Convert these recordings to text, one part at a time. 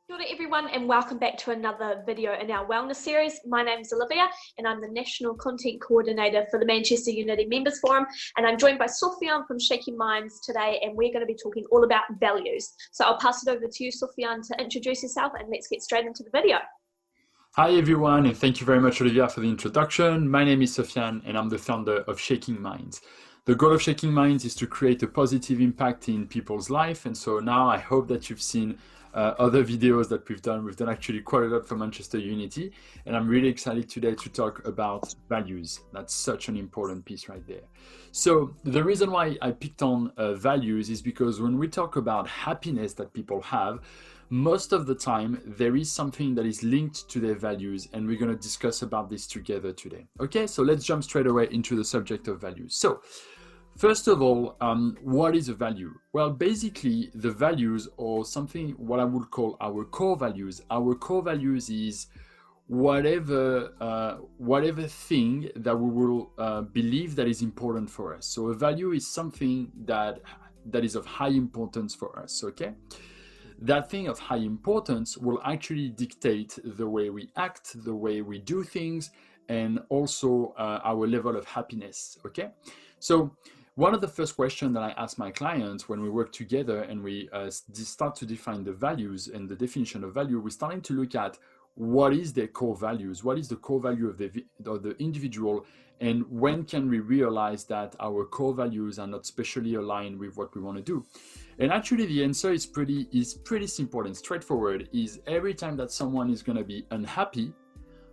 Kia ora everyone, and welcome back to another video in our wellness series. My name is Olivia and I'm the National Content Coordinator for the Manchester Unity Members Forum, and I'm joined by Sofian from Shaking Minds today, and we're going to be talking all about values. So I'll pass it over to you, Sofian, to introduce yourself, and let's get straight into the video. Hi everyone, and thank you very much, Olivia, for the introduction. My name is Sofian and I'm the founder of Shaking Minds. The goal of Shaking Minds is to create a positive impact in people's life, and so now I hope that you've seen other videos that we've done. We've done actually quite a lot for Manchester Unity, and I'm really excited today to talk about values. That's such an important piece right there. So the reason why I picked on values is because when we talk about happiness that people have, most of the time there is something that is linked to their values, and we're going to discuss about this together today. Okay, so let's jump straight away into the subject of values. So first of all, what is a value? Well, basically the values, or something what I would call our core values. Our core values is whatever thing that we will believe that is important for us. So a value is something that is of high importance for us. Okay, that thing of high importance will actually dictate the way we act, the way we do things, and also our level of happiness. Okay, so one of the first questions that I ask my clients when we work together and we start to define the values and the definition of value, we're starting to look at what is their core values, what is the core value of the individual, and when can we realize that our core values are not specially aligned with what we want to do. And actually the answer is pretty simple and straightforward. Is every time that someone is going to be unhappy,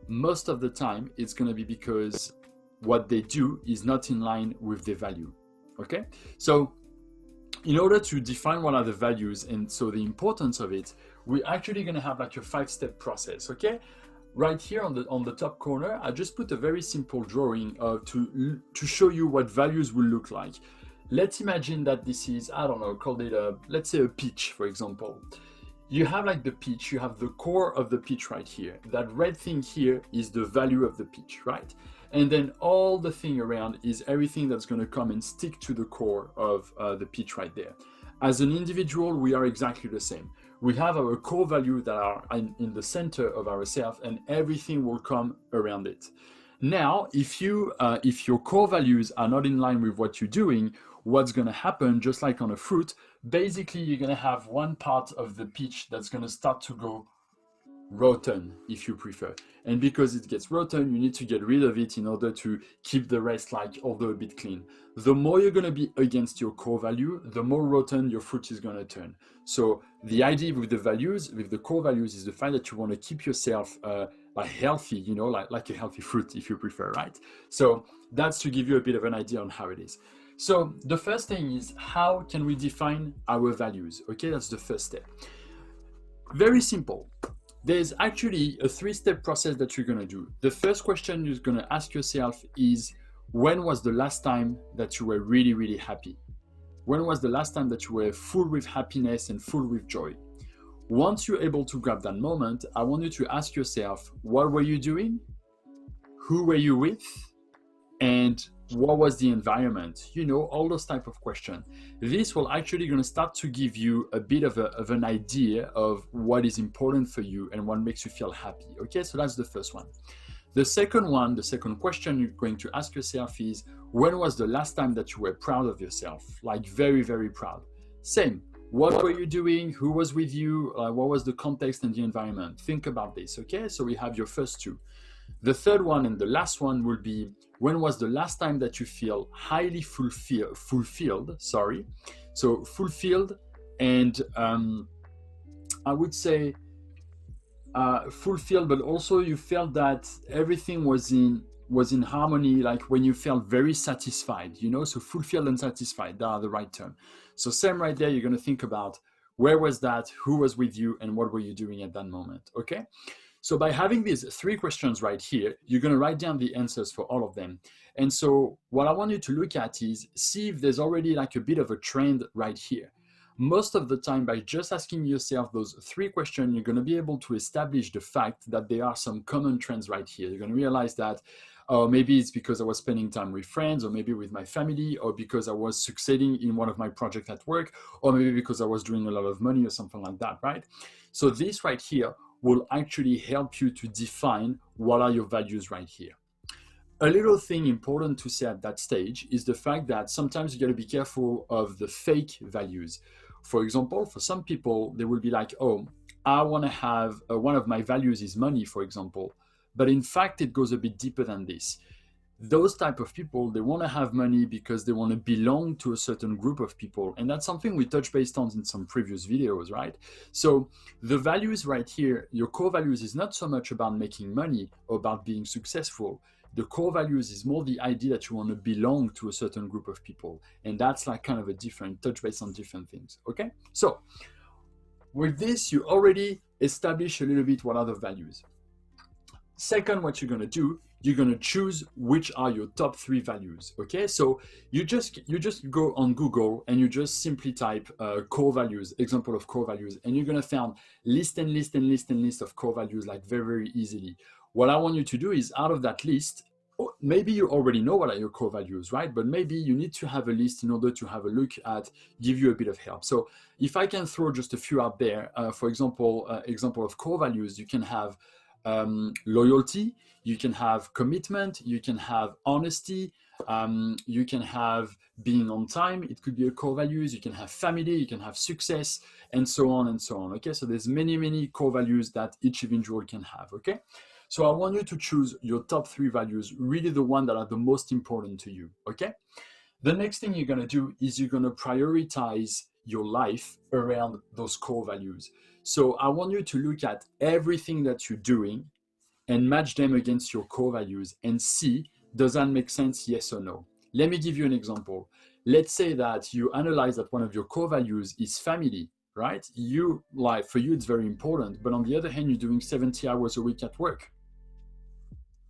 most of the time it's going to be because what they do is not in line with their value. Okay, so in order to define what are the values and so the importance of it, we're actually going to have like a 5-step process. Okay, right here on the top corner, I just put a very simple drawing to show you what values will look like. Let's imagine that this is, I don't know, called it let's say a peach, for example. You have like the peach, you have the core of the peach right here. That red thing here is the value of the peach, right? And then all the thing around is everything that's going to come and stick to the core of the peach right there. As an individual, we are exactly the same. We have our core value that are in the center of ourselves, and everything will come around it. Now, if your core values are not in line with what you're doing, what's going to happen, just like on a fruit, basically you're going to have one part of the peach that's going to start to go rotten, if you prefer. And because it gets rotten, you need to get rid of it in order to keep the rest like although a bit clean. The more you're going to be against your core value, the more rotten your fruit is going to turn. So the idea with the values, with the core values, is the fact that you want to keep yourself like healthy, you know, like a healthy fruit, if you prefer, right? So that's to give you a bit of an idea on how it is. So the first thing is, how can we define our values? Okay, that's the first step. Very simple. There's actually a 3-step process that you're going to do. The first question you're going to ask yourself is, when was the last time that you were really, really happy? When was the last time that you were full with happiness and full with joy? Once you're able to grab that moment, I want you to ask yourself, what were you doing? Who were you with? And what was the environment? You know, all those type of questions. This will actually going to start to give you a bit of an idea of what is important for you and what makes you feel happy. Okay, so that's the first one. The second question you're going to ask yourself is, when was the last time that you were proud of yourself? Like very, very proud. Same. What were you doing? Who was with you? What was the context and the environment? Think about this. Okay, so we have your first two. The third one and the last one will be, when was the last time that you feel highly fulfilled? So fulfilled, and I would say fulfilled, but also you felt that everything was in harmony, like when you felt very satisfied, you know, so fulfilled and satisfied, that are the right term. So same right there, you're going to think about where was that, who was with you, and what were you doing at that moment. Okay. So by having these 3 questions right here, you're going to write down the answers for all of them. And so what I want you to look at is see if there's already like a bit of a trend right here. Most of the time, by just asking yourself those 3 questions, you're going to be able to establish the fact that there are some common trends right here. You're going to realize that Or maybe it's because I was spending time with friends, or maybe with my family, or because I was succeeding in one of my projects at work, or maybe because I was doing a lot of money or something like that, right? So this right here will actually help you to define what are your values right here. A little thing important to say at that stage is the fact that sometimes you got to be careful of the fake values. For example, for some people, they will be like, oh, I want to have one of my values is money, for example. But in fact, it goes a bit deeper than this. Those type of people, they want to have money because they want to belong to a certain group of people. And that's something we touched base on in some previous videos, right? So the values right here, your core values is not so much about making money or about being successful. The core values is more the idea that you want to belong to a certain group of people. And that's like kind of a different touch base on different things, okay? So with this, you already establish a little bit what are the values. Second, what you're going to do, you're going to choose which are your top 3 values, okay? So you just go on Google and you just simply type core values, example of core values, and you're going to find list of core values like very, very easily. What I want you to do is out of that list, maybe you already know what are your core values, right? But maybe you need to have a list in order to have a look at, give you a bit of help. So if I can throw just a few out there, for example, example of core values, you can have loyalty, you can have commitment, you can have honesty, you can have being on time, it could be a core values, you can have family, you can have success, and so on and so on, okay? So there's many core values that each individual can have, okay? So I want you to choose your top 3 values, really the one that are the most important to you, okay? The next thing you're gonna do is you're gonna prioritize your life around those core values. So I want you to look at everything that you're doing and match them against your core values and see, does that make sense, yes or no? Let me give you an example. Let's say that you analyze that one of your core values is family, right? For you, it's very important, but on the other hand, you're doing 70 hours a week at work.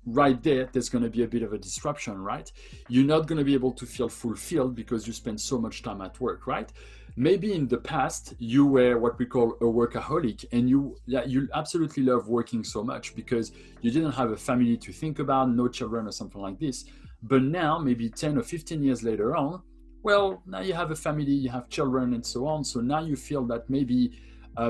Right there's going to be a bit of a disruption, right? You're not going to be able to feel fulfilled because you spend so much time at work, right? Maybe in the past you were what we call a workaholic, and you absolutely love working so much because you didn't have a family to think about, no children or something like this. But now, maybe 10 or 15 years later on, well, now you have a family, you have children and so on. So now you feel that maybe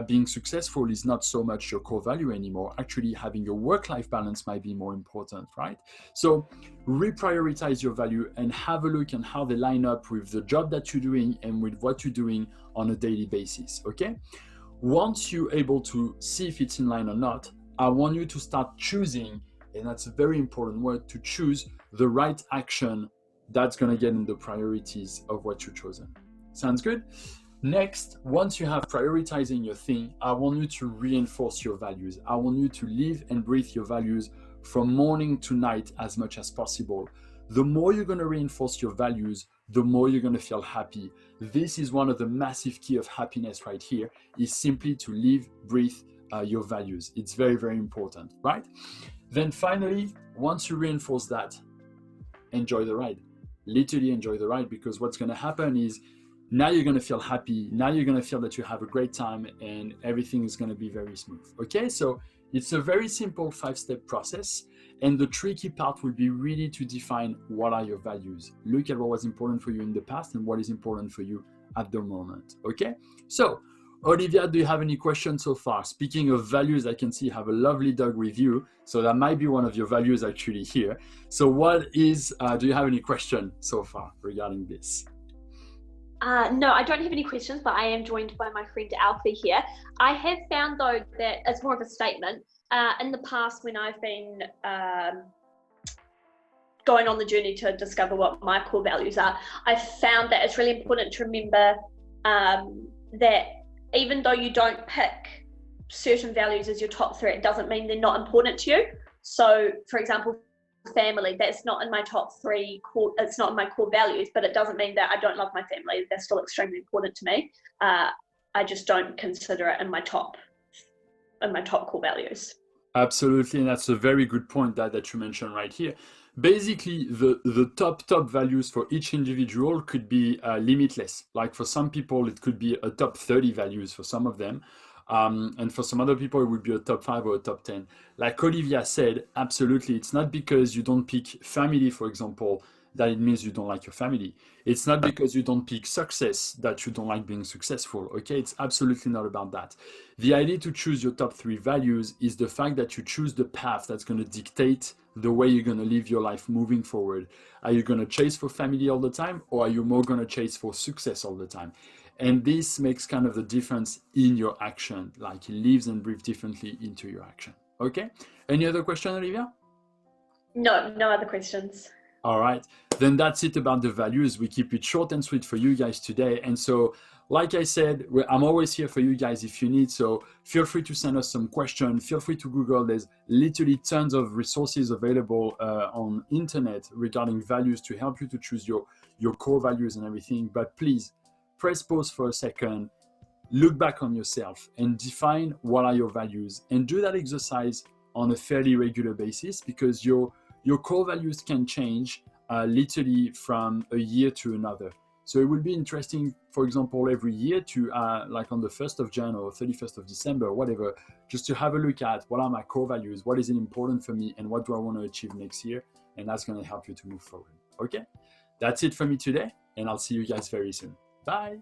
being successful is not so much your core value anymore. Actually, having your work-life balance might be more important, right? So reprioritize your value and have a look at how they line up with the job that you're doing and with what you're doing on a daily basis, okay? Once you're able to see if it's in line or not, I want you to start choosing, and that's a very important word, to choose the right action that's going to get in the priorities of what you've chosen. Sounds good? Next, once you have prioritizing your thing, I want you to reinforce your values. I want you to live and breathe your values from morning to night as much as possible. The more you're going to reinforce your values, the more you're going to feel happy. This is one of the massive key of happiness right here, is simply to live, breathe your values. It's very, very important, right? Then finally, once you reinforce that, enjoy the ride. Literally enjoy the ride, because what's going to happen is now you're going to feel happy. Now you're going to feel that you have a great time and everything is going to be very smooth. Okay, so it's a very simple 5-step process. And the tricky part will be really to define what are your values. Look at what was important for you in the past and what is important for you at the moment. Okay, so Olivia, do you have any questions so far? Speaking of values, I can see you have a lovely dog with you. So that might be one of your values actually here. So do you have any question so far regarding this? No, I don't have any questions, but I am joined by my friend Alfie here. I have found though that it's more of a statement. In the past, when I've been going on the journey to discover what my core values are, I've found that it's really important to remember that even though you don't pick certain values as your top 3, it doesn't mean they're not important to you. So, for example, family, that's not in my top 3 core, it's not in my core values, but it doesn't mean that I don't love my family. They're still extremely important to me. I just don't consider it in my top core values. Absolutely, and that's a very good point that you mentioned right here. Basically, the top values for each individual could be limitless. Like for some people, it could be a top 30 values for some of them. And for some other people, it would be a top 5 or a top 10. Like Olivia said, absolutely, it's not because you don't pick family, for example, that it means you don't like your family. It's not because you don't pick success that you don't like being successful. Okay, it's absolutely not about that. The idea to choose your top 3 values is the fact that you choose the path that's going to dictate the way you're going to live your life moving forward. Are you going to chase for family all the time, or are you more going to chase for success all the time? And this makes kind of the difference in your action, like it lives and breathes differently into your action. Okay, any other question, Olivia? No, no other questions. All right, then that's it about the values. We keep it short and sweet for you guys today. And so, like I said, I'm always here for you guys if you need. So feel free to send us some questions. Feel free to Google. There's literally tons of resources available on internet regarding values to help you to choose your core values and everything. But please press pause for a second, look back on yourself and define what are your values, and do that exercise on a fairly regular basis, because your core values can change literally from a year to another. So it will be interesting, for example, every year to like on the 1st of January or 31st of December, whatever, just to have a look at what are my core values, what is it important for me, and what do I want to achieve next year. And that's going to help you to move forward. Okay, that's it for me today, and I'll see you guys very soon. Bye.